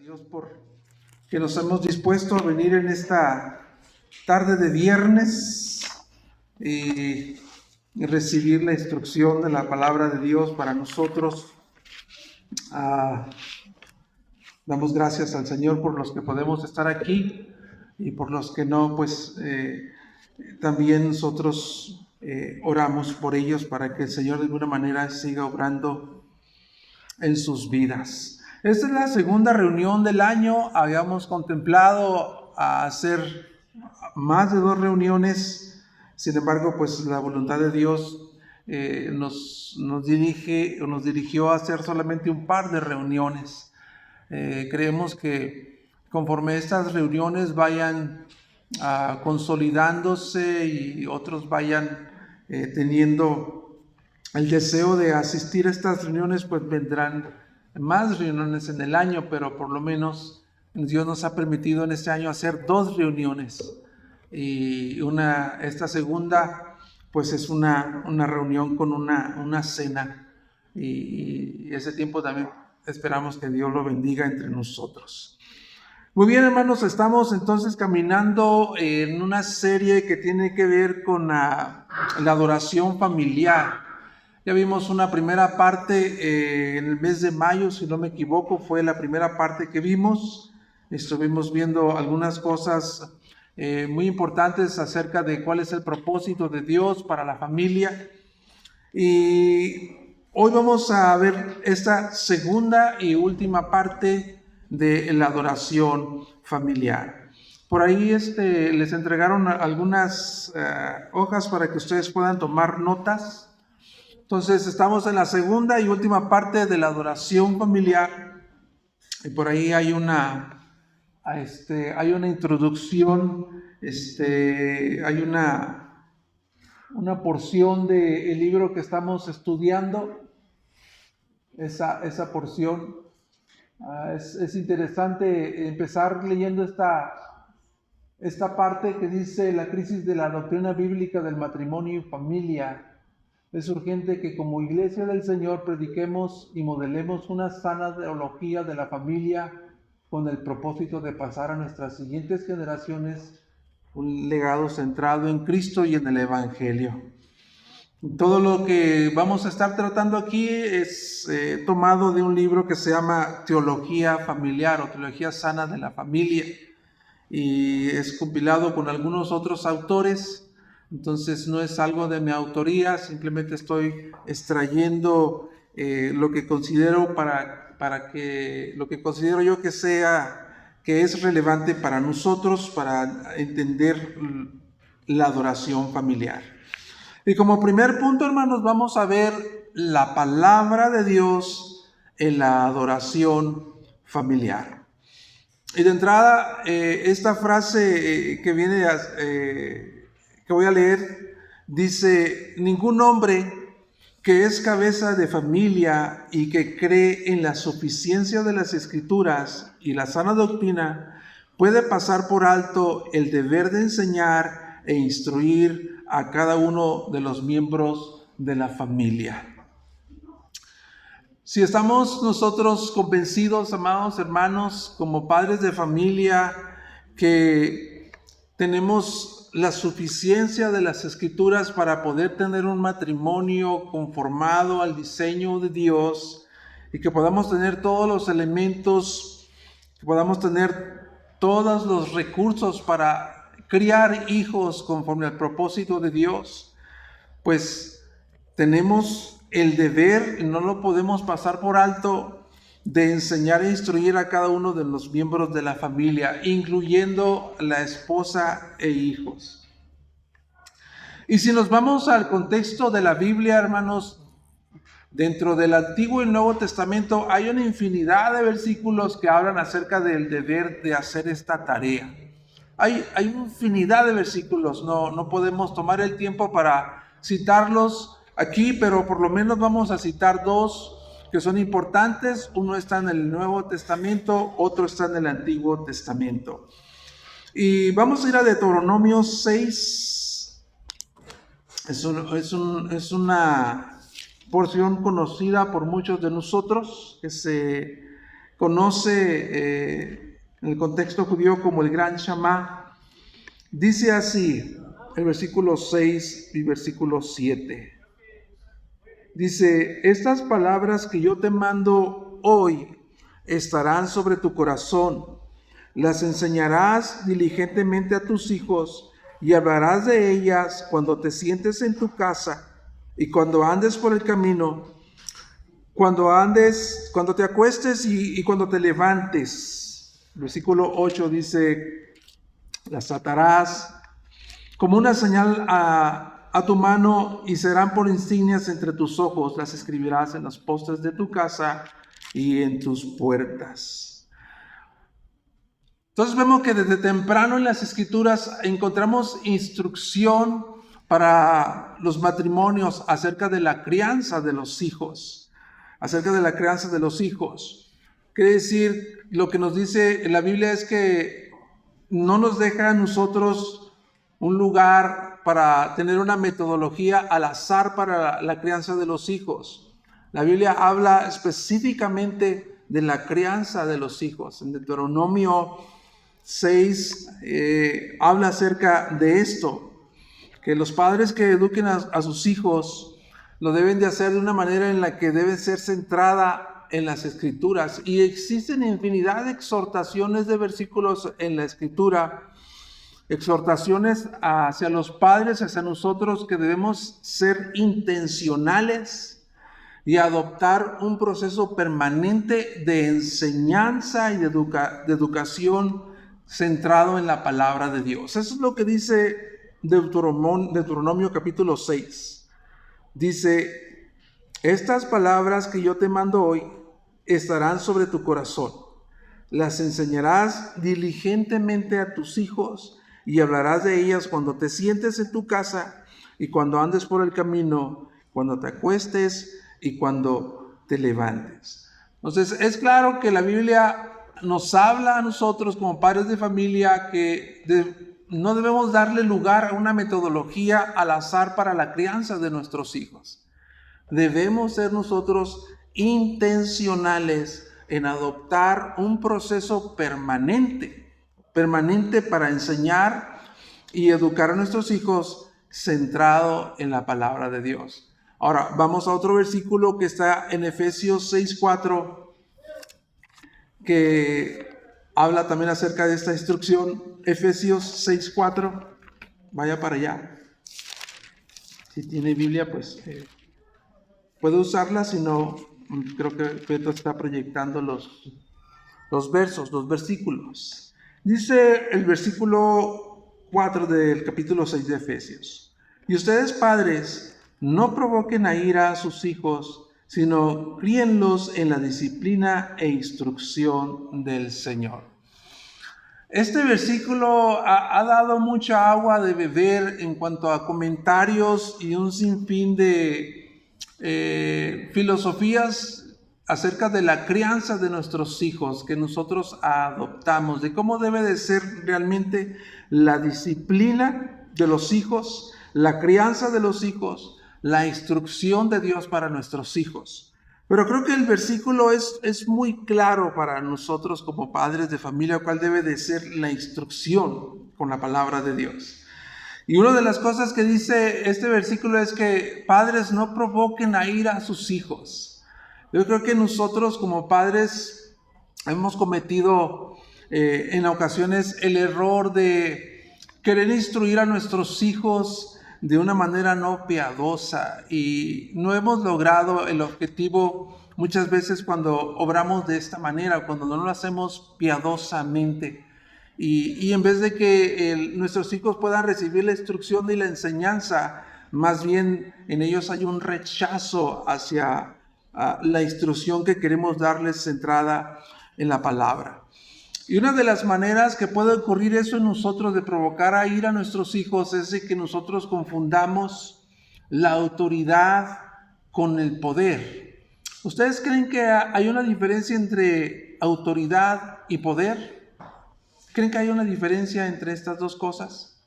Dios por que nos hemos dispuesto a venir en esta tarde de viernes y recibir la instrucción de la palabra de Dios para nosotros. Damos gracias al Señor por los que podemos estar aquí y por los que no, pues también nosotros oramos por ellos para que el Señor de alguna manera siga obrando en sus vidas. Esta es la segunda reunión del año. Habíamos contemplado hacer más de 2 reuniones. Sin embargo, pues la voluntad de Dios nos dirigió a hacer solamente un par de reuniones. Creemos que conforme estas reuniones vayan consolidándose y otros vayan teniendo el deseo de asistir a estas reuniones, pues vendrán más reuniones en el año, pero por lo menos Dios nos ha permitido en este año hacer 2 reuniones. Y esta segunda, pues es una reunión con una cena. Y ese tiempo también esperamos que Dios lo bendiga entre nosotros. Muy bien, hermanos, estamos entonces caminando en una serie que tiene que ver con la adoración familiar. Ya vimos una primera parte en el mes de mayo, si no me equivoco, fue la primera parte que vimos. Estuvimos viendo algunas cosas muy importantes acerca de cuál es el propósito de Dios para la familia. Y hoy vamos a ver esta segunda y última parte de la adoración familiar. Por ahí les entregaron algunas hojas para que ustedes puedan tomar notas. Entonces estamos en la segunda y última parte de la adoración familiar y por ahí hay una introducción, hay una porción del libro que estamos estudiando, esa porción. Es interesante empezar leyendo esta parte que dice la crisis de la doctrina bíblica del matrimonio y familia. Es urgente que como Iglesia del Señor prediquemos y modelemos una sana teología de la familia con el propósito de pasar a nuestras siguientes generaciones un legado centrado en Cristo y en el Evangelio. Todo lo que vamos a estar tratando aquí es tomado de un libro que se llama Teología Familiar o Teología Sana de la Familia y es compilado con algunos otros autores. Entonces no es algo de mi autoría, simplemente estoy extrayendo lo que considero lo que considero yo que es relevante para nosotros para entender la adoración familiar. Y como primer punto, hermanos, vamos a ver la palabra de Dios en la adoración familiar. Y de entrada, esta frase que voy a leer, dice: ningún hombre que es cabeza de familia y que cree en la suficiencia de las Escrituras y la sana doctrina puede pasar por alto el deber de enseñar e instruir a cada uno de los miembros de la familia. Si estamos nosotros convencidos, amados hermanos, como padres de familia, que tenemos la suficiencia de las Escrituras para poder tener un matrimonio conformado al diseño de Dios y que podamos tener todos los elementos, que podamos tener todos los recursos para criar hijos conforme al propósito de Dios, pues tenemos el deber, no lo podemos pasar por alto, de enseñar e instruir a cada uno de los miembros de la familia, incluyendo la esposa e hijos. Y si nos vamos al contexto de la Biblia, hermanos, dentro del Antiguo y Nuevo Testamento hay una infinidad de versículos que hablan acerca del deber de hacer esta tarea. Hay infinidad de versículos, no podemos tomar el tiempo para citarlos aquí, pero por lo menos vamos a citar 2 que son importantes. Uno está en el Nuevo Testamento, otro está en el Antiguo Testamento. Y vamos a ir a Deuteronomio 6. Es una porción conocida por muchos de nosotros, que se conoce en el contexto judío como el Gran Shamá. Dice así, el versículo 6 y versículo 7. Dice, estas palabras que yo te mando hoy estarán sobre tu corazón. Las enseñarás diligentemente a tus hijos y hablarás de ellas cuando te sientes en tu casa y cuando andes por el camino, cuando te acuestes y cuando te levantes. Versículo 8 dice, las atarás como una señal a tu mano y serán por insignias entre tus ojos. Las escribirás en los postes de tu casa y en tus puertas. Entonces vemos que desde temprano en las Escrituras encontramos instrucción para los matrimonios acerca de la crianza de los hijos. Acerca de la crianza de los hijos. Quiere decir, lo que nos dice la Biblia es que no nos deja a nosotros un lugar para tener una metodología al azar para la crianza de los hijos. La Biblia habla específicamente de la crianza de los hijos. En Deuteronomio 6 habla acerca de esto, que los padres que eduquen a sus hijos lo deben de hacer de una manera en la que debe ser centrada en las Escrituras. Y existen infinidad de exhortaciones de versículos en la Escritura, exhortaciones hacia los padres, hacia nosotros, que debemos ser intencionales y adoptar un proceso permanente de enseñanza y de educación centrado en la palabra de Dios. Eso es lo que dice Deuteronomio capítulo 6. Dice, estas palabras que yo te mando hoy estarán sobre tu corazón. Las enseñarás diligentemente a tus hijos y hablarás de ellas cuando te sientes en tu casa y cuando andes por el camino, cuando te acuestes y cuando te levantes. Entonces, es claro que la Biblia nos habla a nosotros como padres de familia que no debemos darle lugar a una metodología al azar para la crianza de nuestros hijos. Debemos ser nosotros intencionales en adoptar un proceso permanente para enseñar y educar a nuestros hijos centrado en la palabra de Dios. Ahora, vamos a otro versículo que está en Efesios 6:4, que habla también acerca de esta instrucción. Efesios 6:4, vaya para allá. Si tiene Biblia, pues puede usarla, si no, creo que Pedro está proyectando los versículos. Dice el versículo 4 del capítulo 6 de Efesios: y ustedes, padres, no provoquen a ira a sus hijos, sino críenlos en la disciplina e instrucción del Señor. Este versículo ha dado mucha agua de beber en cuanto a comentarios y un sinfín de filosofías acerca de la crianza de nuestros hijos que nosotros adoptamos, de cómo debe de ser realmente la disciplina de los hijos, la crianza de los hijos, la instrucción de Dios para nuestros hijos. Pero creo que el versículo es muy claro para nosotros como padres de familia, cuál debe de ser la instrucción con la palabra de Dios. Y una de las cosas que dice este versículo es que padres no provoquen a ira a sus hijos. Yo creo que nosotros como padres hemos cometido en ocasiones el error de querer instruir a nuestros hijos de una manera no piadosa, y no hemos logrado el objetivo muchas veces cuando obramos de esta manera, cuando no lo hacemos piadosamente. Y en vez de que nuestros hijos puedan recibir la instrucción y la enseñanza, más bien en ellos hay un rechazo hacia la instrucción que queremos darles centrada en la palabra. Y una de las maneras que puede ocurrir eso en nosotros, de provocar a ira a nuestros hijos, es de que nosotros confundamos la autoridad con el poder. ¿Ustedes creen que hay una diferencia entre autoridad y poder? ¿Creen que hay una diferencia entre estas dos cosas?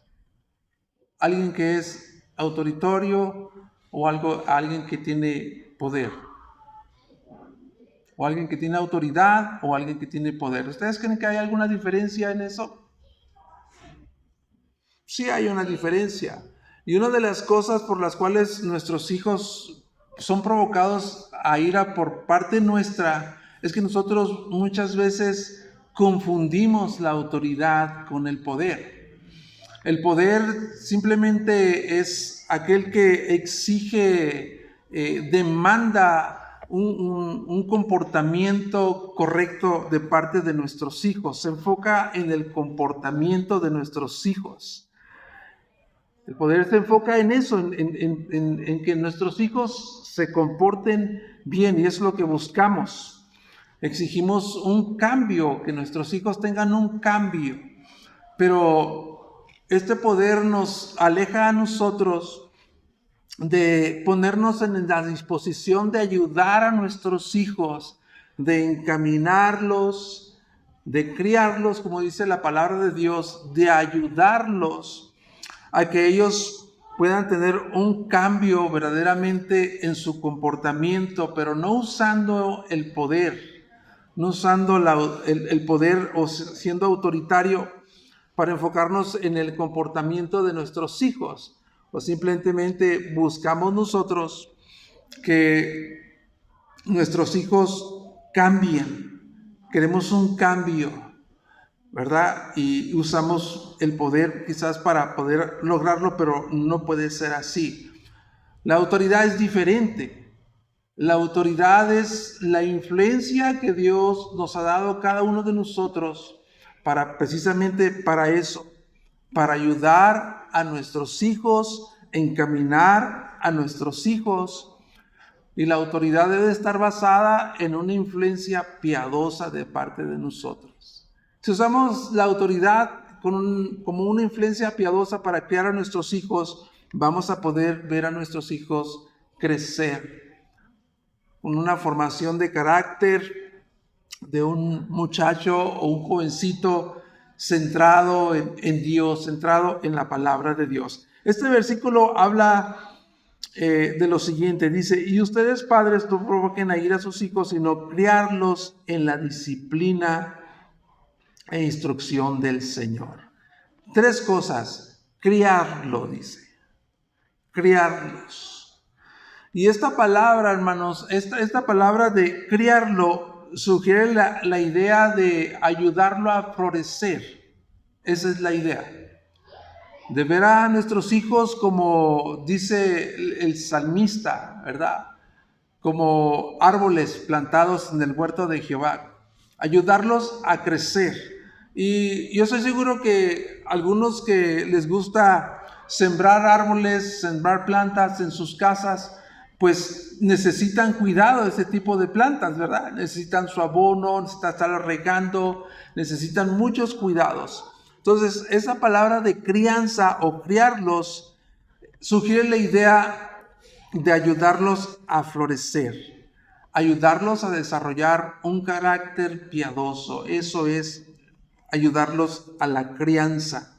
¿Alguien que es autoritario o alguien que tiene poder? o alguien que tiene autoridad, o alguien que tiene poder. ¿Ustedes creen que hay alguna diferencia en eso? Sí hay una diferencia. Y una de las cosas por las cuales nuestros hijos son provocados a ira por parte nuestra es que nosotros muchas veces confundimos la autoridad con el poder. El poder simplemente es aquel que exige, demanda un comportamiento correcto de parte de nuestros hijos. Se enfoca en el comportamiento de nuestros hijos. El poder se enfoca en eso, en que nuestros hijos se comporten bien, y es lo que buscamos. Exigimos un cambio, que nuestros hijos tengan un cambio, pero este poder nos aleja a nosotros de ponernos en la disposición de ayudar a nuestros hijos, de encaminarlos, de criarlos, como dice la palabra de Dios, de ayudarlos a que ellos puedan tener un cambio verdaderamente en su comportamiento, pero no usando el poder, no usando el poder o siendo autoritario para enfocarnos en el comportamiento de nuestros hijos, o simplemente buscamos nosotros que nuestros hijos cambien, queremos un cambio, ¿verdad? Y usamos el poder quizás para poder lograrlo, pero no puede ser así. La autoridad es diferente. La autoridad es la influencia que Dios nos ha dado a cada uno de nosotros precisamente para eso, para ayudar a nuestros hijos, encaminar a nuestros hijos. Y la autoridad debe estar basada en una influencia piadosa de parte de nosotros. Si usamos la autoridad como una influencia piadosa para criar a nuestros hijos, vamos a poder ver a nuestros hijos crecer con una formación de carácter de un muchacho o un jovencito centrado en Dios, centrado en la palabra de Dios. Este versículo habla de lo siguiente, dice: y ustedes padres no provoquen a ir a sus hijos, sino criarlos en la disciplina e instrucción del Señor. 3 cosas: criarlo, dice, criarlos. Y esta palabra, hermanos, esta palabra de criarlo sugiere la idea de ayudarlo a florecer. Esa es la idea. De ver a nuestros hijos como dice el salmista, ¿verdad? Como árboles plantados en el huerto de Jehová. Ayudarlos a crecer. Y yo estoy seguro que algunos que les gusta sembrar árboles, sembrar plantas en sus casas, pues necesitan cuidado de ese tipo de plantas, ¿verdad? Necesitan su abono, necesitan estar regando, necesitan muchos cuidados. Entonces, esa palabra de crianza o criarlos sugiere la idea de ayudarlos a florecer, ayudarlos a desarrollar un carácter piadoso. Eso es ayudarlos a la crianza.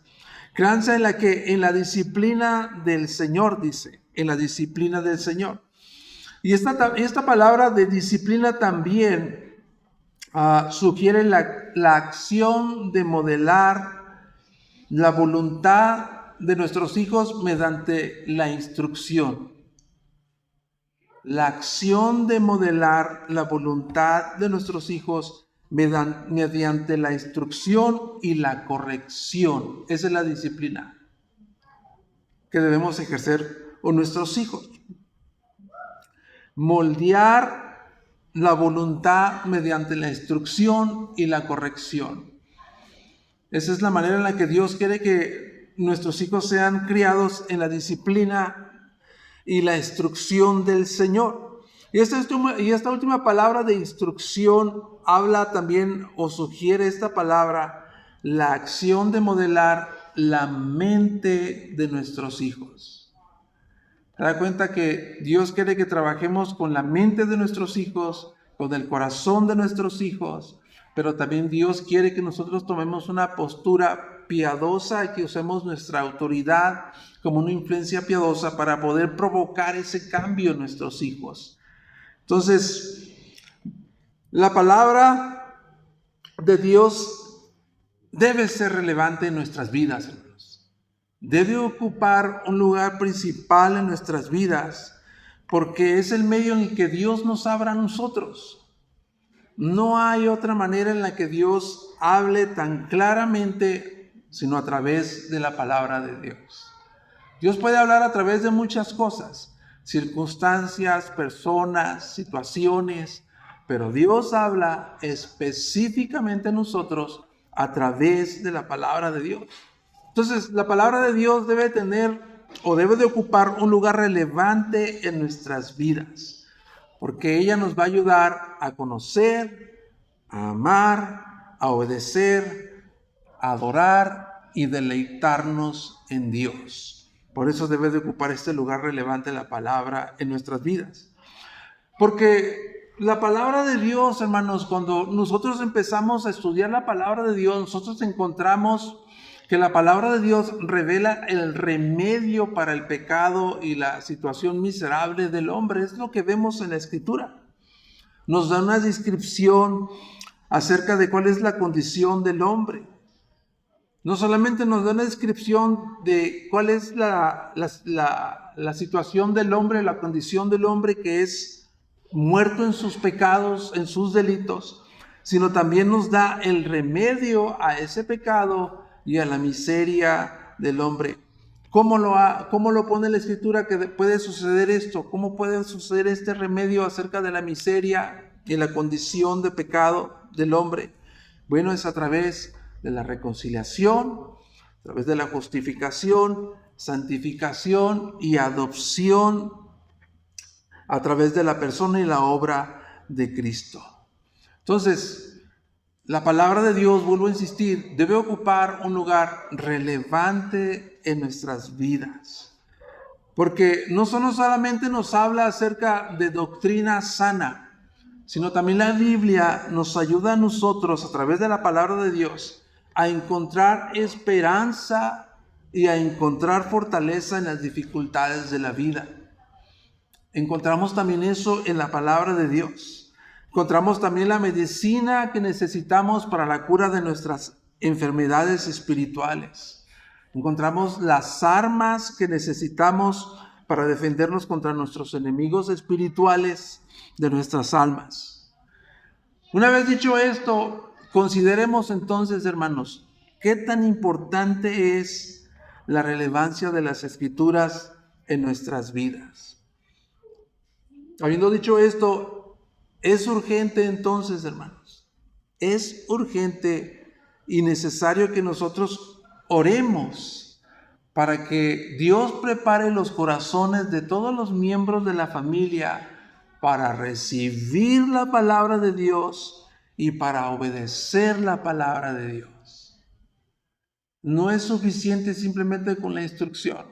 Crianza en la que en la disciplina del Señor, dice, en la disciplina del Señor. Y esta palabra de disciplina también sugiere la acción de modelar la voluntad de nuestros hijos mediante la instrucción. La acción de modelar la voluntad de nuestros hijos mediante la instrucción y la corrección. Esa es la disciplina que debemos ejercer con nuestros hijos. Moldear la voluntad mediante la instrucción y la corrección. Esa es la manera en la que Dios quiere que nuestros hijos sean criados en la disciplina y la instrucción del Señor. Y esta última palabra de instrucción habla también o sugiere esta palabra la acción de modelar la mente de nuestros hijos. ¿Te das cuenta que Dios quiere que trabajemos con la mente de nuestros hijos, con el corazón de nuestros hijos? Pero también Dios quiere que nosotros tomemos una postura piadosa y que usemos nuestra autoridad como una influencia piadosa para poder provocar ese cambio en nuestros hijos. Entonces, La palabra de Dios debe ser relevante en nuestras vidas, hermanos. Debe ocupar un lugar principal en nuestras vidas, porque es el medio en el que Dios nos habla a nosotros. No hay otra manera en la que Dios hable tan claramente, sino a través de la palabra de Dios. Dios puede hablar a través de muchas cosas, circunstancias, personas, situaciones, pero Dios habla específicamente a nosotros a través de la palabra de Dios. Entonces, la palabra de Dios debe tener o debe de ocupar un lugar relevante en nuestras vidas, porque ella nos va a ayudar a conocer, a amar, a obedecer, a adorar y deleitarnos en Dios. Por eso debe de ocupar este lugar relevante la palabra en nuestras vidas. Porque la palabra de Dios, hermanos, cuando nosotros empezamos a estudiar la palabra de Dios, nosotros encontramos que la palabra de Dios revela el remedio para el pecado y la situación miserable del hombre. Es lo que vemos en la Escritura. Nos da una descripción acerca de cuál es la condición del hombre. No solamente nos da una descripción de cuál es la situación del hombre, la condición del hombre que es muerto en sus pecados, en sus delitos, sino también nos da el remedio a ese pecado y a la miseria del hombre. ¿Cómo lo pone la Escritura que puede suceder esto? ¿Cómo puede suceder este remedio acerca de la miseria y la condición de pecado del hombre? Bueno, es a través de la reconciliación, a través de la justificación, santificación y adopción, a través de la persona y la obra de Cristo. Entonces, la palabra de Dios, vuelvo a insistir, debe ocupar un lugar relevante en nuestras vidas. Porque no solamente nos habla acerca de doctrina sana, sino también la Biblia nos ayuda a nosotros, a través de la palabra de Dios, a encontrar esperanza y a encontrar fortaleza en las dificultades de la vida. Encontramos también eso en la palabra de Dios. Encontramos también la medicina que necesitamos para la cura de nuestras enfermedades espirituales. Encontramos las armas que necesitamos para defendernos contra nuestros enemigos espirituales de nuestras almas. Una vez dicho esto, consideremos entonces, hermanos, qué tan importante es la relevancia de las Escrituras en nuestras vidas. Habiendo dicho esto, es urgente entonces, hermanos, es urgente y necesario que nosotros oremos para que Dios prepare los corazones de todos los miembros de la familia para recibir la palabra de Dios y para obedecer la palabra de Dios. No es suficiente simplemente con la instrucción.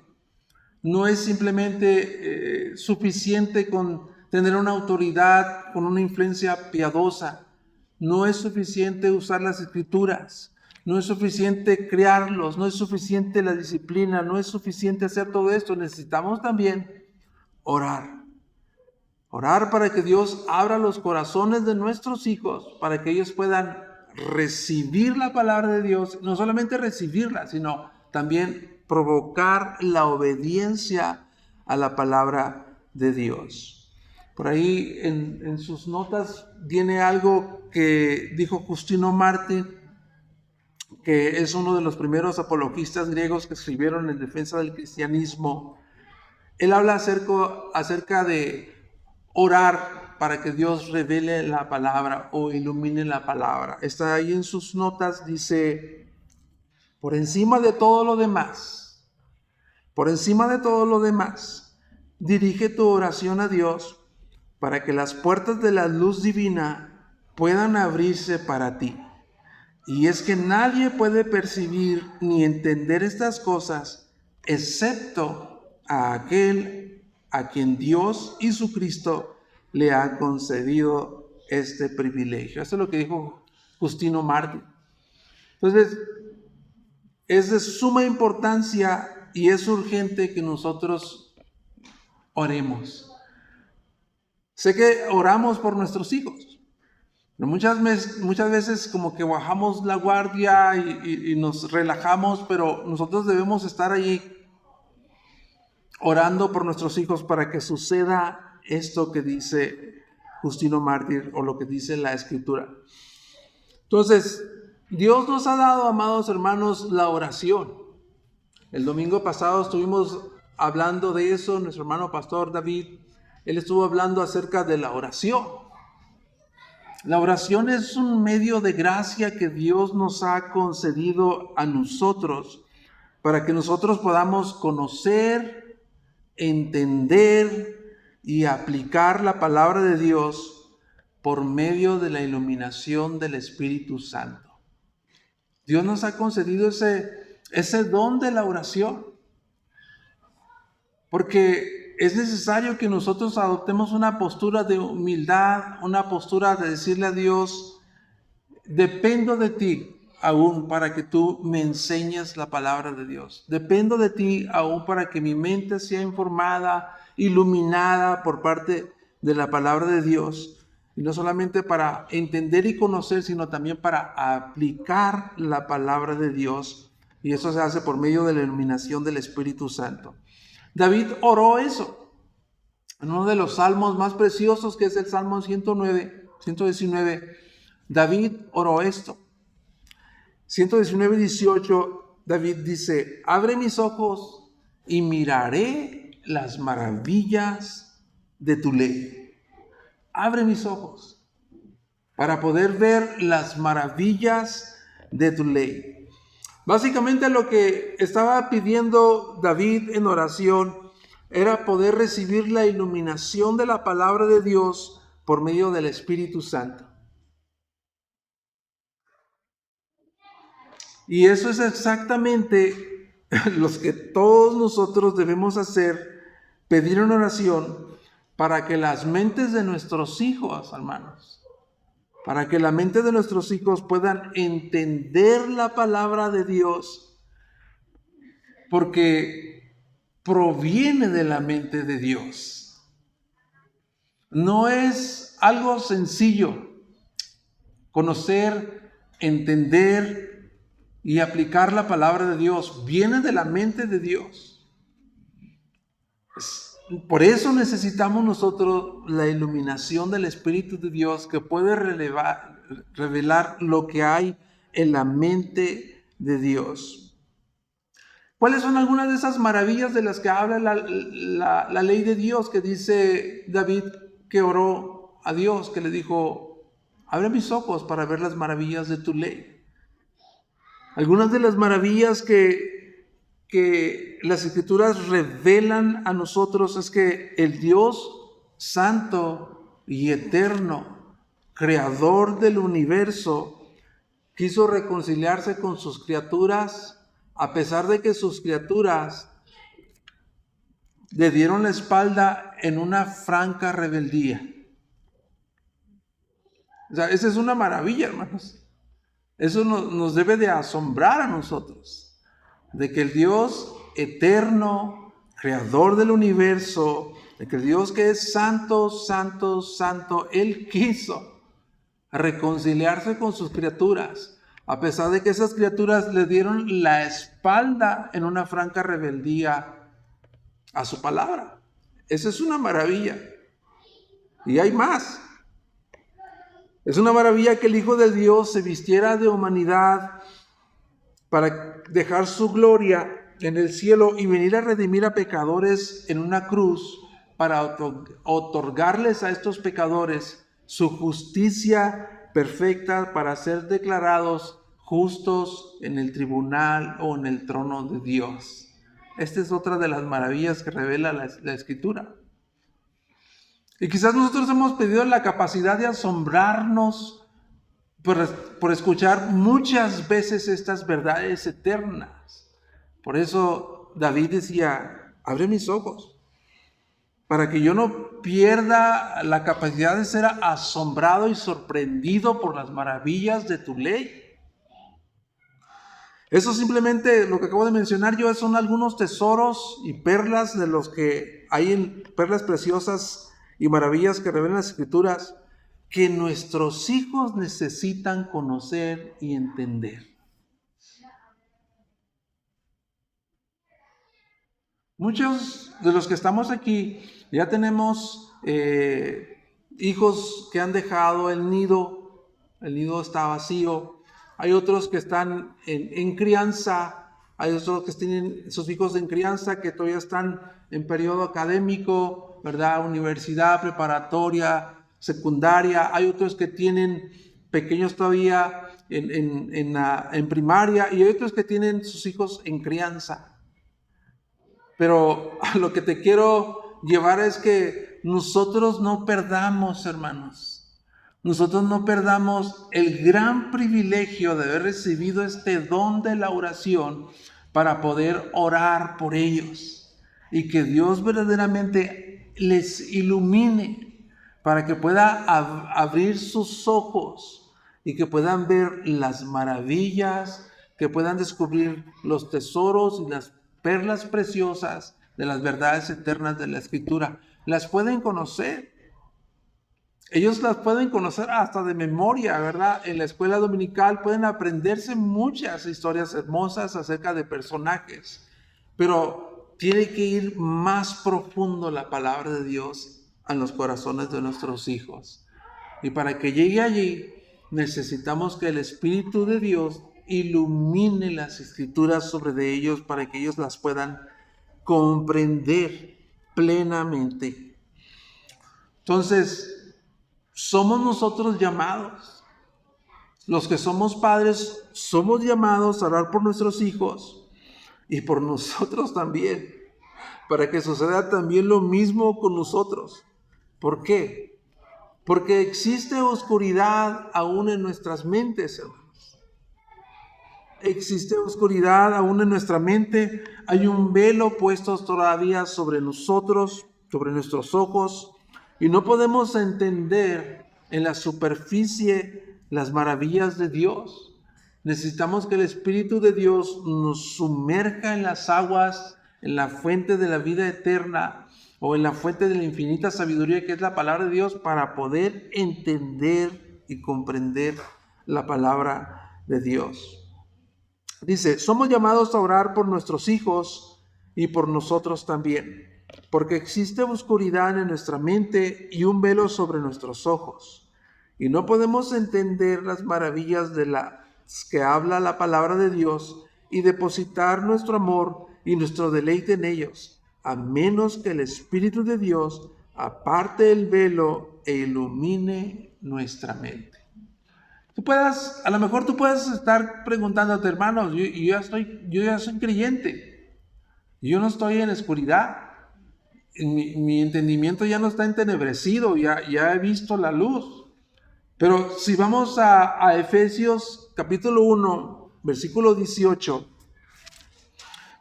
No es simplemente suficiente con tener una autoridad, con una influencia piadosa. No es suficiente usar las Escrituras. No es suficiente criarlos. No es suficiente la disciplina. No es suficiente hacer todo esto. Necesitamos también orar. Orar para que Dios abra los corazones de nuestros hijos, para que ellos puedan recibir la palabra de Dios. No solamente recibirla, sino también provocar la obediencia a la palabra de Dios. Por ahí en sus notas viene algo que dijo Justino Mártir, que es uno de los primeros apologistas griegos que escribieron en defensa del cristianismo. Él habla acerca de orar para que Dios revele la palabra o ilumine la palabra. Está ahí en sus notas, dice: por encima de todo lo demás, dirige tu oración a Dios para que las puertas de la luz divina puedan abrirse para ti. Y es que nadie puede percibir ni entender estas cosas excepto a aquel a quien Dios y su Cristo le han concedido este privilegio. Eso es lo que dijo Justino Mártir. Entonces, es de suma importancia y es urgente que nosotros oremos. Sé que oramos por nuestros hijos, Pero muchas veces como que bajamos la guardia y nos relajamos, pero nosotros debemos estar ahí orando por nuestros hijos para que suceda esto que dice Justino Mártir o lo que dice la Escritura. Entonces, Dios nos ha dado, amados hermanos, la oración. El domingo pasado estuvimos hablando de eso, nuestro hermano pastor David, él estuvo hablando acerca de la oración. La oración es un medio de gracia que Dios nos ha concedido a nosotros para que nosotros podamos conocer, entender y aplicar la palabra de Dios por medio de la iluminación del Espíritu Santo. Dios nos ha concedido ese don de la oración, porque es necesario que nosotros adoptemos una postura de humildad, una postura de decirle a Dios, dependo de ti aún para que tú me enseñes la palabra de Dios. Dependo de ti aún para que mi mente sea informada, iluminada por parte de la palabra de Dios. Y no solamente para entender y conocer, sino también para aplicar la palabra de Dios. Y eso se hace por medio de la iluminación del Espíritu Santo. David oró eso en uno de los salmos más preciosos, que es el Salmo 119. David oró esto. 119:18, David dice, abre mis ojos y miraré las maravillas de tu ley. Abre mis ojos para poder ver las maravillas de tu ley. Básicamente lo que estaba pidiendo David en oración era poder recibir la iluminación de la palabra de Dios por medio del Espíritu Santo. Y eso es exactamente lo que todos nosotros debemos hacer, pedir en oración para que las mentes de nuestros hijos, hermanos, para que la mente de nuestros hijos puedan entender la palabra de Dios, porque proviene de la mente de Dios. No es algo sencillo conocer, entender y aplicar la palabra de Dios. Viene de la mente de Dios. Por eso necesitamos nosotros la iluminación del Espíritu de Dios que puede revelar lo que hay en la mente de Dios. ¿Cuáles son algunas de esas maravillas de las que habla la ley de Dios que dice David que oró a Dios, que le dijo, abre mis ojos para ver las maravillas de tu ley? Algunas de las maravillas que las Escrituras revelan a nosotros es que el Dios santo y eterno, creador del universo, quiso reconciliarse con sus criaturas, a pesar de que sus criaturas le dieron la espalda en una franca rebeldía. O sea, esa es una maravilla, hermanos. Eso nos debe de asombrar a nosotros. De que el Dios eterno, creador del universo, de que el Dios que es santo, santo, santo, Él quiso reconciliarse con sus criaturas, a pesar de que esas criaturas le dieron la espalda en una franca rebeldía a su palabra. Esa es una maravilla. Y hay más. Es una maravilla que el Hijo de Dios se vistiera de humanidad para dejar su gloria en el cielo y venir a redimir a pecadores en una cruz para otorgarles a estos pecadores su justicia perfecta para ser declarados justos en el tribunal o en el trono de Dios. Esta es otra de las maravillas que revela la Escritura. Y quizás nosotros hemos pedido la capacidad de asombrarnos por escuchar muchas veces estas verdades eternas. Por eso David decía, abre mis ojos, para que yo no pierda la capacidad de ser asombrado y sorprendido por las maravillas de tu ley. Eso simplemente, lo que acabo de mencionar yo, son algunos tesoros y perlas de los que hay en perlas preciosas y maravillas que revelan las Escrituras. que nuestros hijos necesitan conocer y entender. Muchos de los que estamos aquí ya tenemos hijos que han dejado el nido está vacío. Hay otros que están en crianza, hay otros que tienen sus hijos en crianza que todavía están en periodo académico, ¿verdad? Universidad, preparatoria, secundaria. Hay otros que tienen pequeños todavía en primaria y hay otros que tienen sus hijos en crianza. Pero a lo que te quiero llevar es que nosotros no perdamos, hermanos. Nosotros no perdamos el gran privilegio de haber recibido este don de la oración para poder orar por ellos. Y que Dios verdaderamente les ilumine para que pueda abrir sus ojos y que puedan ver las maravillas, que puedan descubrir los tesoros y las perlas preciosas de las verdades eternas de la Escritura. Las pueden conocer. Ellos las pueden conocer hasta de memoria, ¿verdad? En la escuela dominical pueden aprenderse muchas historias hermosas acerca de personajes. Pero tiene que ir más profundo la palabra de Dios a los corazones de nuestros hijos. Y para que llegue allí, necesitamos que el Espíritu de Dios ilumine las Escrituras sobre de ellos para que ellos las puedan comprender plenamente. Entonces, somos nosotros llamados, los que somos padres, somos llamados a orar por nuestros hijos y por nosotros también, para que suceda también lo mismo con nosotros. ¿Por qué? Porque existe oscuridad aún en nuestras mentes, hermanos. Existe oscuridad aún en nuestra mente. Hay un velo puesto todavía sobre nosotros, sobre nuestros ojos, y no podemos entender en la superficie las maravillas de Dios. Necesitamos que el Espíritu de Dios nos sumerja en las aguas, en la fuente de la vida eterna o en la fuente de la infinita sabiduría que es la palabra de Dios, para poder entender y comprender la palabra de Dios. Dice, somos llamados a orar por nuestros hijos y por nosotros también, porque existe oscuridad en nuestra mente y un velo sobre nuestros ojos, y no podemos entender las maravillas de las que habla la palabra de Dios y depositar nuestro amor y nuestro deleite en ellos, a menos que el Espíritu de Dios aparte el velo e ilumine nuestra mente. A lo mejor tú puedes estar preguntándote, hermanos, yo ya soy creyente, yo no estoy en oscuridad, mi entendimiento ya no está entenebrecido, ya he visto la luz. Pero si vamos a Efesios capítulo 1, versículo 18,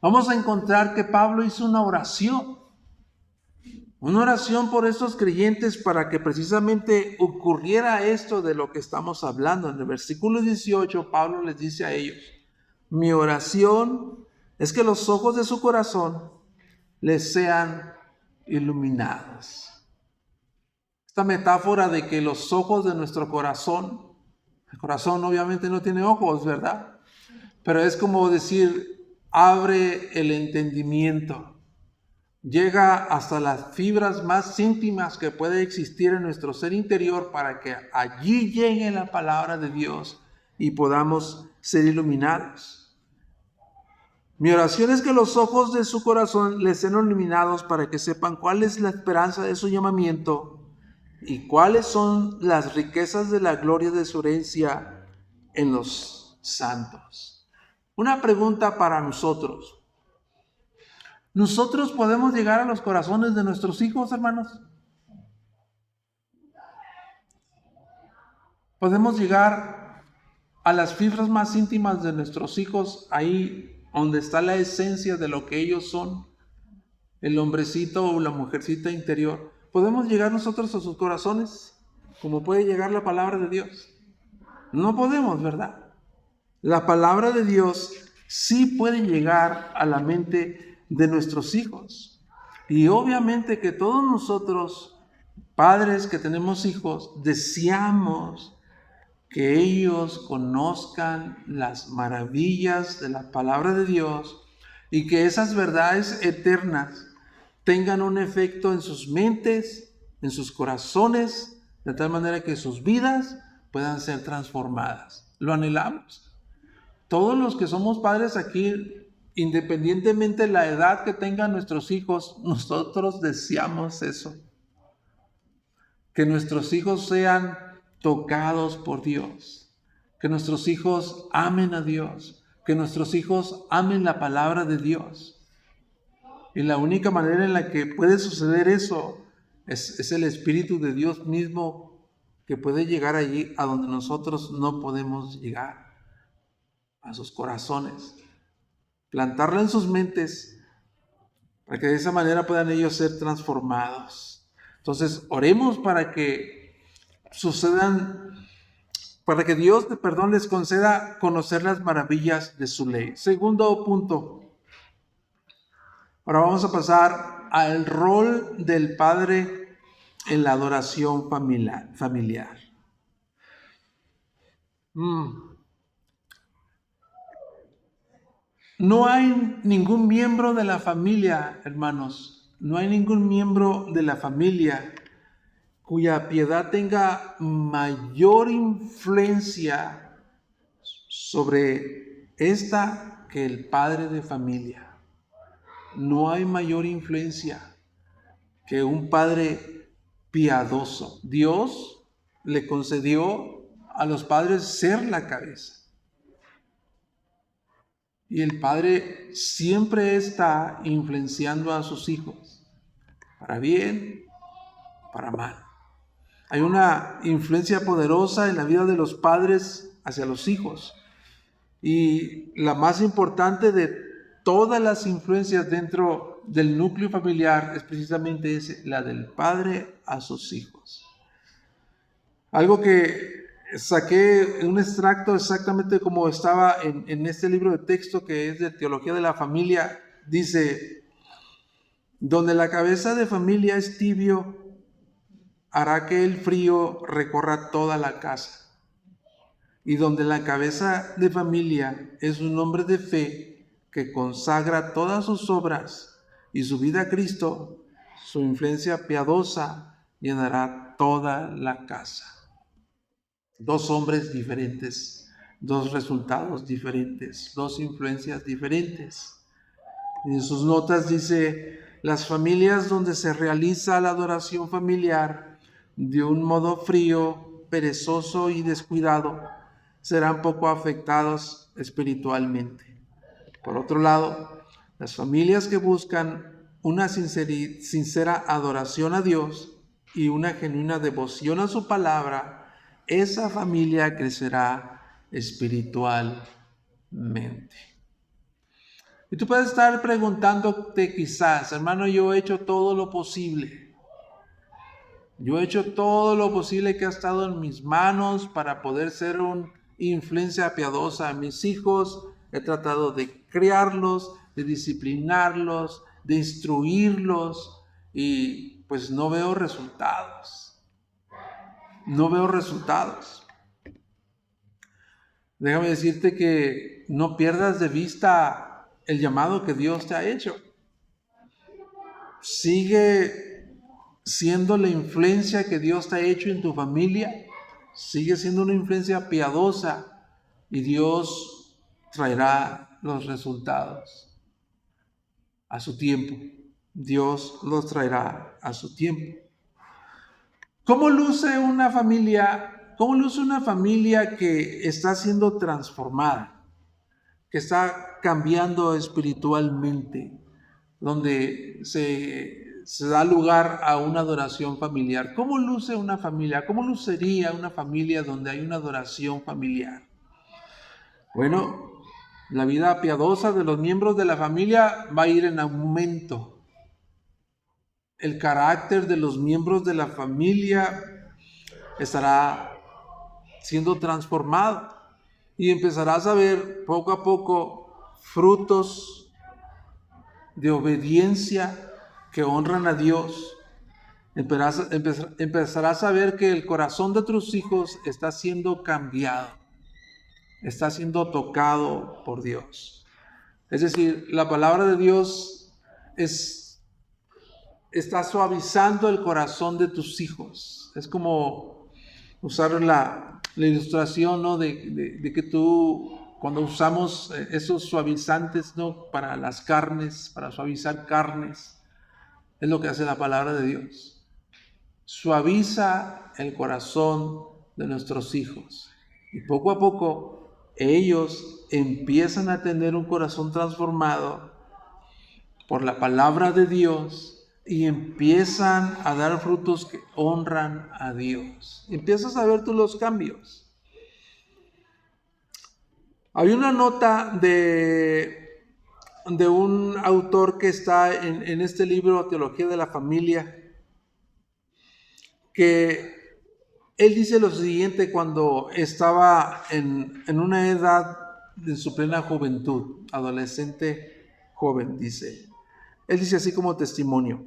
vamos a encontrar que Pablo hizo una oración por estos creyentes para que precisamente ocurriera esto de lo que estamos hablando. En el versículo 18, Pablo les dice a ellos, mi oración es que los ojos de su corazón les sean iluminados. Esta metáfora de que los ojos de nuestro corazón, el corazón obviamente no tiene ojos, ¿verdad? Pero es como decir, abre el entendimiento. Llega hasta las fibras más íntimas que puede existir en nuestro ser interior para que allí llegue la palabra de Dios y podamos ser iluminados. Mi oración es que los ojos de su corazón les sean iluminados para que sepan cuál es la esperanza de su llamamiento y cuáles son las riquezas de la gloria de su herencia en los santos. Una pregunta para nosotros. ¿Nosotros podemos llegar a los corazones de nuestros hijos, hermanos? ¿Podemos llegar a las fibras más íntimas de nuestros hijos, ahí donde está la esencia de lo que ellos son? El hombrecito o la mujercita interior. ¿Podemos llegar nosotros a sus corazones como puede llegar la palabra de Dios? No podemos, ¿verdad? La palabra de Dios sí puede llegar a la mente de nuestros hijos. Y obviamente que todos nosotros padres que tenemos hijos, deseamos que ellos conozcan las maravillas de la palabra de Dios y que esas verdades eternas tengan un efecto en sus mentes, en sus corazones, de tal manera que sus vidas puedan ser transformadas. Lo anhelamos. Todos los que somos padres aquí, independientemente de la edad que tengan nuestros hijos, nosotros deseamos eso. Que nuestros hijos sean tocados por Dios. Que nuestros hijos amen a Dios. Que nuestros hijos amen la palabra de Dios. Y la única manera en la que puede suceder eso es el Espíritu de Dios mismo que puede llegar allí a donde nosotros no podemos llegar, a sus corazones, plantarla en sus mentes para que de esa manera puedan ellos ser transformados. Entonces, oremos para que sucedan, para que Dios, les conceda conocer las maravillas de su ley. Segundo punto. Ahora vamos a pasar al rol del padre en la adoración familiar. No hay ningún miembro de la familia, hermanos, no hay ningún miembro de la familia cuya piedad tenga mayor influencia sobre esta que el padre de familia. No hay mayor influencia que un padre piadoso. Dios le concedió a los padres ser la cabeza. Y el padre siempre está influenciando a sus hijos, para bien, para mal. Hay una influencia poderosa en la vida de los padres hacia los hijos. Y la más importante de todas las influencias dentro del núcleo familiar es precisamente la del padre a sus hijos. Algo que saqué un extracto exactamente como estaba en este libro de texto que es de Teología de la Familia, dice: donde la cabeza de familia es tibio, hará que el frío recorra toda la casa. Y donde la cabeza de familia es un hombre de fe que consagra todas sus obras y su vida a Cristo, su influencia piadosa llenará toda la casa. Dos hombres diferentes, dos resultados diferentes, dos influencias diferentes. En sus notas dice: las familias donde se realiza la adoración familiar de un modo frío, perezoso y descuidado, serán poco afectados espiritualmente. Por otro lado, las familias que buscan una sincera adoración a Dios y una genuina devoción a su palabra, esa familia crecerá espiritualmente. Y tú puedes estar preguntándote quizás: hermano, yo he hecho todo lo posible. Yo he hecho todo lo posible que ha estado en mis manos para poder ser una influencia piadosa a mis hijos. He tratado de criarlos, de disciplinarlos, de instruirlos, y pues no veo resultados. No veo resultados. Déjame decirte que no pierdas de vista el llamado que Dios te ha hecho. Sigue siendo la influencia que Dios te ha hecho en tu familia. Sigue siendo una influencia piadosa y Dios traerá los resultados a su tiempo. Dios los traerá a su tiempo. ¿Cómo luce una familia? ¿Cómo luce una familia que está siendo transformada, que está cambiando espiritualmente, donde se da lugar a una adoración familiar? ¿Cómo luce una familia? ¿Cómo lucería una familia donde hay una adoración familiar? Bueno, la vida piadosa de los miembros de la familia va a ir en aumento. El carácter de los miembros de la familia estará siendo transformado y empezarás a ver poco a poco frutos de obediencia que honran a Dios, empezarás a ver que el corazón de tus hijos está siendo cambiado, está siendo tocado por Dios. Es decir, la palabra de Dios está suavizando el corazón de tus hijos. Es como usar la ilustración, ¿no? de que tú, cuando usamos esos suavizantes, ¿no? Para las carnes, para suavizar carnes, es lo que hace la palabra de Dios. Suaviza el corazón de nuestros hijos. Y poco a poco ellos empiezan a tener un corazón transformado por la palabra de Dios y empiezan a dar frutos que honran a Dios. Empiezas a ver tú los cambios. Había una nota de un autor que está en este libro, Teología de la Familia, que él dice lo siguiente cuando estaba en una edad de su plena juventud, adolescente joven, dice. Él dice así como testimonio: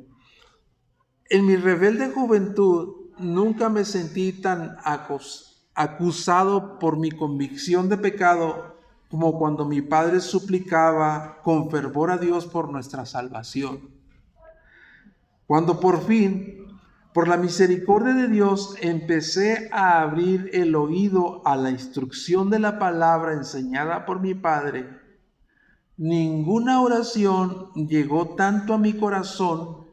en mi rebelde juventud nunca me sentí tan acusado por mi convicción de pecado como cuando mi padre suplicaba con fervor a Dios por nuestra salvación. Cuando por fin, por la misericordia de Dios, empecé a abrir el oído a la instrucción de la palabra enseñada por mi padre, ninguna oración llegó tanto a mi corazón,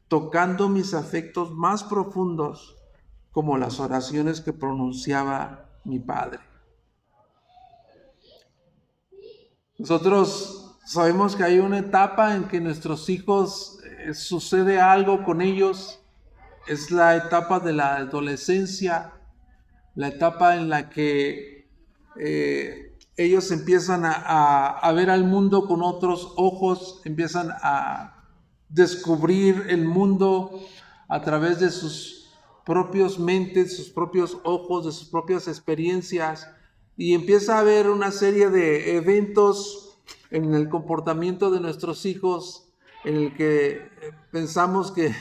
tocando mis afectos más profundos, como las oraciones que pronunciaba mi padre. Nosotros sabemos que hay una etapa en que nuestros hijos sucede algo con ellos. Es la etapa de la adolescencia, la etapa en la que ellos empiezan a ver al mundo con otros ojos, empiezan a descubrir el mundo a través de sus propios mentes, sus propios ojos, de sus propias experiencias, y empieza a haber una serie de eventos en el comportamiento de nuestros hijos en el que pensamos que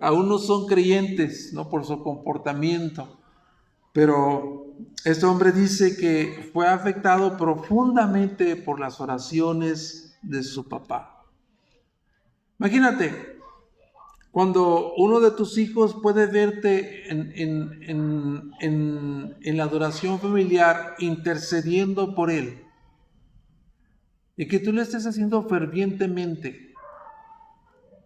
aún no son creyentes, ¿no? Por su comportamiento. Pero este hombre dice que fue afectado profundamente por las oraciones de su papá. Imagínate, cuando uno de tus hijos puede verte en la adoración familiar intercediendo por él y que tú le estés haciendo fervientemente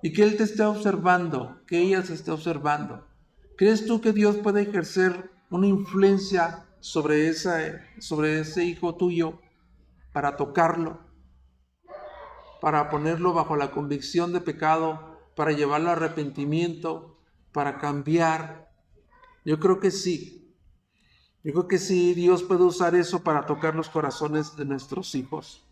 y que él te esté observando, que ella se esté observando. ¿Crees tú que Dios puede ejercer una influencia sobre ese hijo tuyo para tocarlo, para ponerlo bajo la convicción de pecado, para llevarlo a arrepentimiento, para cambiar? Yo creo que sí. Yo creo que sí, Dios puede usar eso para tocar los corazones de nuestros hijos.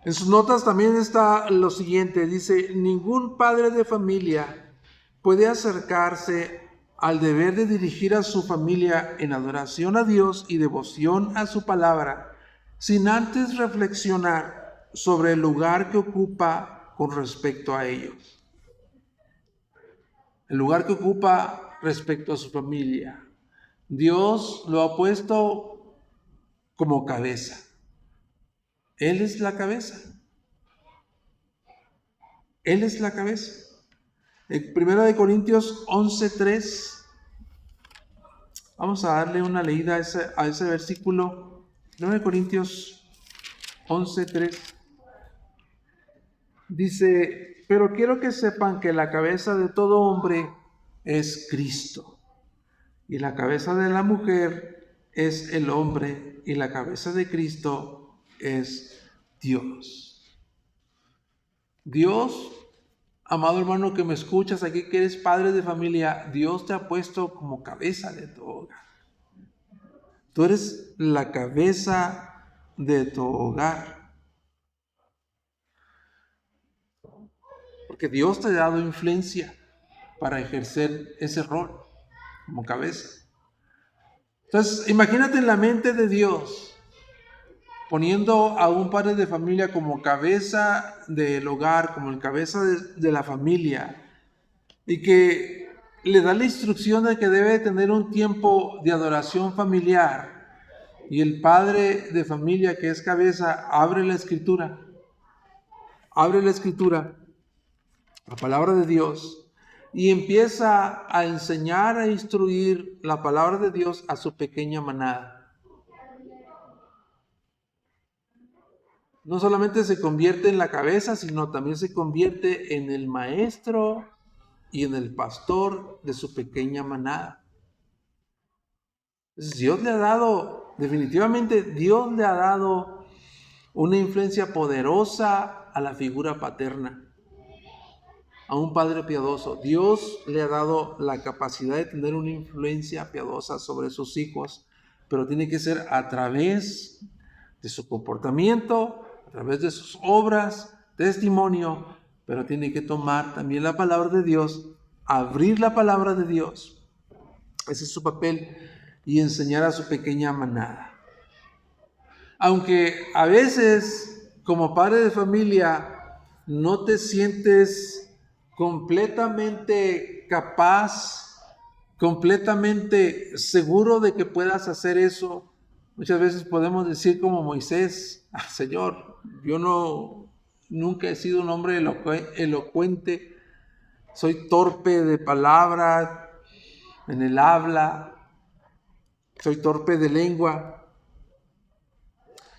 En sus notas también está lo siguiente, dice: ningún padre de familia puede acercarse al deber de dirigir a su familia en adoración a Dios y devoción a su palabra sin antes reflexionar sobre el lugar que ocupa con respecto a ellos. El lugar que ocupa respecto a su familia. Dios lo ha puesto como cabeza. Él es la cabeza. Él es la cabeza. En 1 Corintios 11:3, vamos a darle una leída a ese versículo. 1 Corintios 11:3 dice: pero quiero que sepan que la cabeza de todo hombre es Cristo, y la cabeza de la mujer es el hombre, y la cabeza de Cristo es Dios. Dios, amado hermano que me escuchas aquí, que eres padre de familia, Dios te ha puesto como cabeza de tu hogar. Tú eres la cabeza de tu hogar. Porque Dios te ha dado influencia para ejercer ese rol como cabeza. Entonces, imagínate en la mente de Dios poniendo a un padre de familia como cabeza del hogar, como el cabeza de la familia, y que le da la instrucción de que debe tener un tiempo de adoración familiar, y el padre de familia, que es cabeza, abre la escritura, la palabra de Dios, y empieza a enseñar, a instruir la palabra de Dios a su pequeña manada. No solamente se convierte en la cabeza, sino también se convierte en el maestro y en el pastor de su pequeña manada. Entonces, definitivamente Dios le ha dado una influencia poderosa a la figura paterna, a un padre piadoso. Dios le ha dado la capacidad de tener una influencia piadosa sobre sus hijos, pero tiene que ser a través de su comportamiento, a través de sus obras, testimonio, pero tiene que tomar también la palabra de Dios, abrir la palabra de Dios, ese es su papel, y enseñar a su pequeña manada. Aunque a veces, como padre de familia, no te sientes completamente capaz, completamente seguro de que puedas hacer eso, muchas veces podemos decir como Moisés: Señor, yo nunca he sido un hombre elocuente, soy torpe de palabra, en el habla, soy torpe de lengua.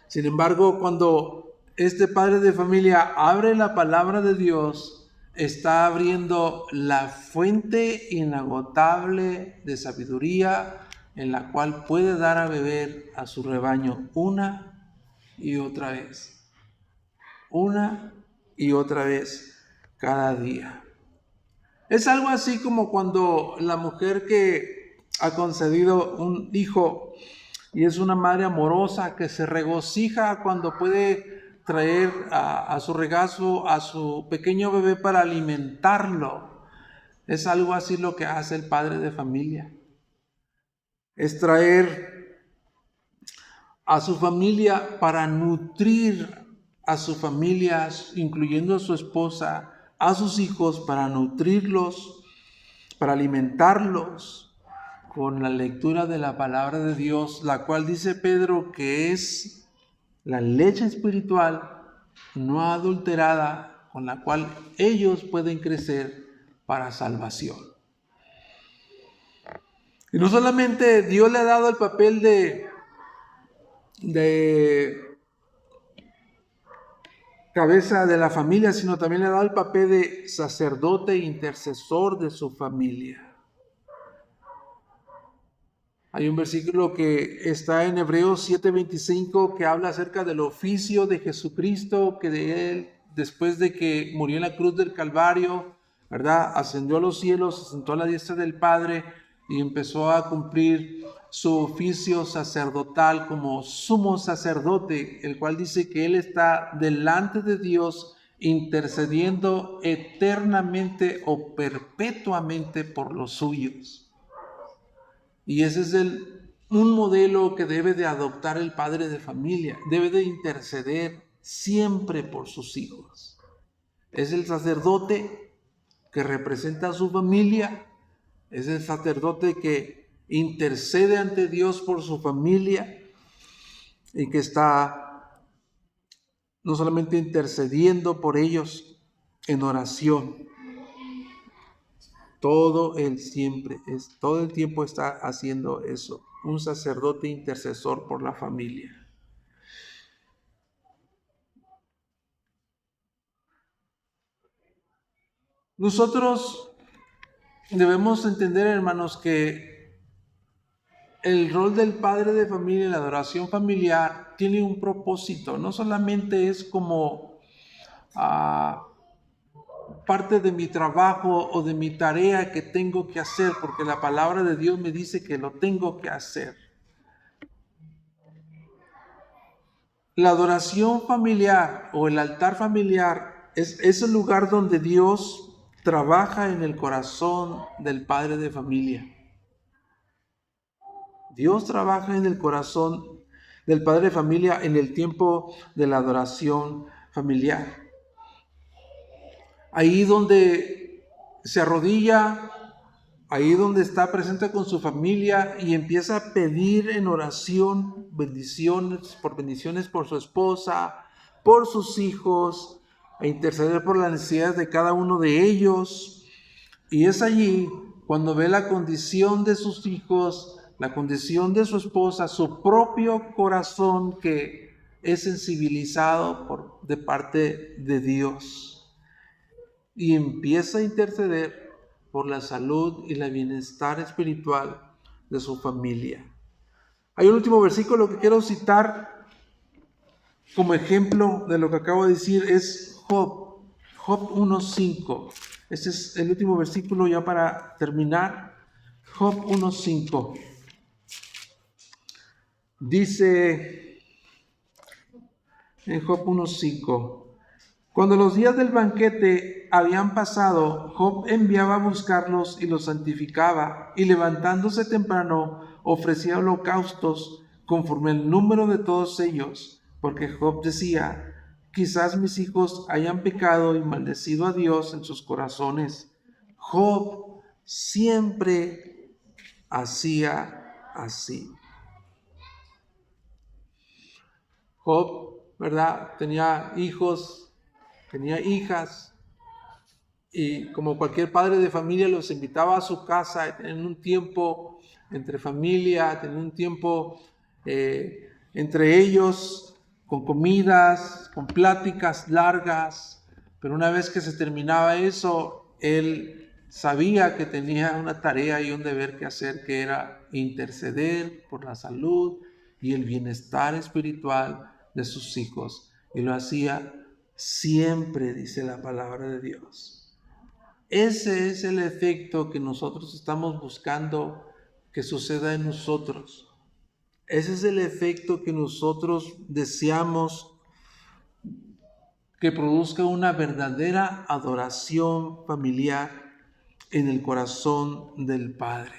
Sin embargo, cuando este padre de familia abre la palabra de Dios, está abriendo la fuente inagotable de sabiduría en la cual puede dar a beber a su rebaño una y otra vez cada día. Es algo así como cuando la mujer que ha concebido un hijo y es una madre amorosa que se regocija cuando puede traer a su regazo a su pequeño bebé para alimentarlo. Es algo así lo que hace el padre de familia. Es traer a su familia para nutrir a su familia, incluyendo a su esposa, a sus hijos, para nutrirlos, para alimentarlos con la lectura de la palabra de Dios, la cual dice Pedro que es la leche espiritual no adulterada, con la cual ellos pueden crecer para salvación. Y no solamente Dios le ha dado el papel de cabeza de la familia, sino también le ha dado el papel de sacerdote e intercesor de su familia. Hay un versículo que está en Hebreos 7:25 que habla acerca del oficio de Jesucristo, que de él, después de que murió en la cruz del Calvario, ¿verdad?, ascendió a los cielos, se sentó a la diestra del Padre y empezó a cumplir su oficio sacerdotal como sumo sacerdote, el cual dice que él está delante de Dios intercediendo eternamente o perpetuamente por los suyos. Y ese es un modelo que debe de adoptar el padre de familia. Debe de interceder siempre por sus hijos. Es el sacerdote que representa a su familia. Es el sacerdote que intercede ante Dios por su familia y que está no solamente intercediendo por ellos en oración, todo el tiempo está haciendo eso. Un sacerdote intercesor por la familia. Nosotros debemos entender, hermanos, que el rol del padre de familia en la adoración familiar tiene un propósito. No solamente es como parte de mi trabajo o de mi tarea que tengo que hacer, porque la palabra de Dios me dice que lo tengo que hacer. La adoración familiar o el altar familiar es el lugar donde Dios trabaja en el corazón del padre de familia. Dios trabaja en el corazón del padre de familia en el tiempo de la adoración familiar. Ahí donde se arrodilla, ahí donde está presente con su familia y empieza a pedir en oración bendiciones por su esposa, por sus hijos, e interceder por las necesidades de cada uno de ellos. Y es allí cuando ve la condición de sus hijos, la condición de su esposa, su propio corazón que es sensibilizado de parte de Dios. Y empieza a interceder por la salud y el bienestar espiritual de su familia. Hay un último versículo que quiero citar como ejemplo de lo que acabo de decir, es Job 1:5. Este es el último versículo ya para terminar. Job 1:5. Dice en Job 1:5: cuando los días del banquete habían pasado, Job enviaba a buscarlos y los santificaba, y levantándose temprano ofrecía holocaustos conforme al número de todos ellos, porque Job decía: quizás mis hijos hayan pecado y maldecido a Dios en sus corazones. Job siempre hacía así. Job, ¿verdad? Tenía hijos, tenía hijas, y como cualquier padre de familia los invitaba a su casa, en un tiempo entre familia, tener un tiempo entre ellos, con comidas, con pláticas largas. Pero una vez que se terminaba eso, él sabía que tenía una tarea y un deber que hacer, que era interceder por la salud y el bienestar espiritual de sus hijos. Y lo hacía siempre, dice la palabra de Dios. Ese es el efecto que nosotros estamos buscando que suceda en nosotros. Ese es el efecto que nosotros deseamos que produzca una verdadera adoración familiar en el corazón del Padre.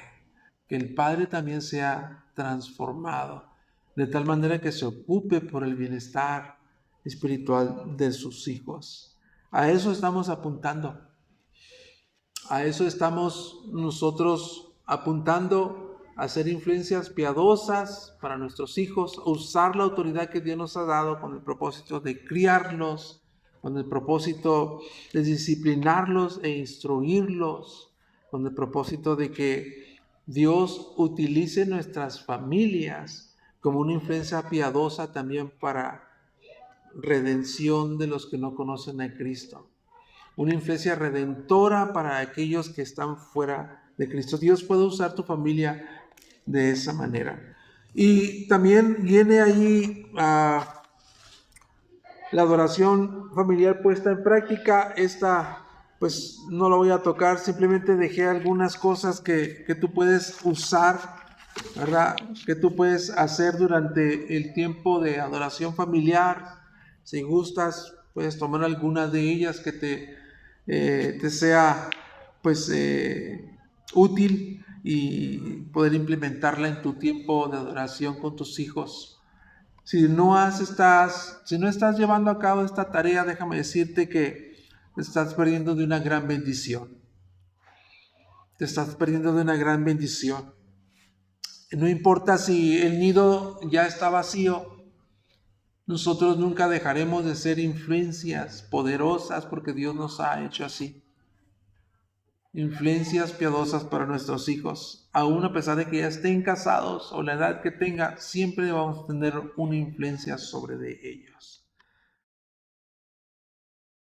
Que el Padre también sea transformado, de tal manera que se ocupe por el bienestar espiritual de sus hijos. A eso estamos apuntando. A eso estamos nosotros apuntando, a hacer influencias piadosas para nuestros hijos, a usar la autoridad que Dios nos ha dado con el propósito de criarlos, con el propósito de disciplinarlos e instruirlos, con el propósito de que Dios utilice nuestras familias como una influencia piadosa también para redención de los que no conocen a Cristo. Una influencia redentora para aquellos que están fuera de Cristo. Dios puede usar tu familia de esa manera. Y también viene ahí la adoración familiar puesta en práctica. Esta pues no la voy a tocar, simplemente dejé algunas cosas que tú puedes usar, ¿verdad? Que tú puedes hacer durante el tiempo de adoración familiar. Si gustas, puedes tomar alguna de ellas que te sea pues útil y poder implementarla en tu tiempo de adoración con tus hijos. Si no estás llevando a cabo esta tarea, déjame decirte que te estás perdiendo de una gran bendición. Te estás perdiendo de una gran bendición. No importa si el nido ya está vacío, nosotros nunca dejaremos de ser influencias poderosas porque Dios nos ha hecho así. Influencias piadosas para nuestros hijos. Aún a pesar de que ya estén casados o la edad que tengan, siempre vamos a tener una influencia sobre de ellos.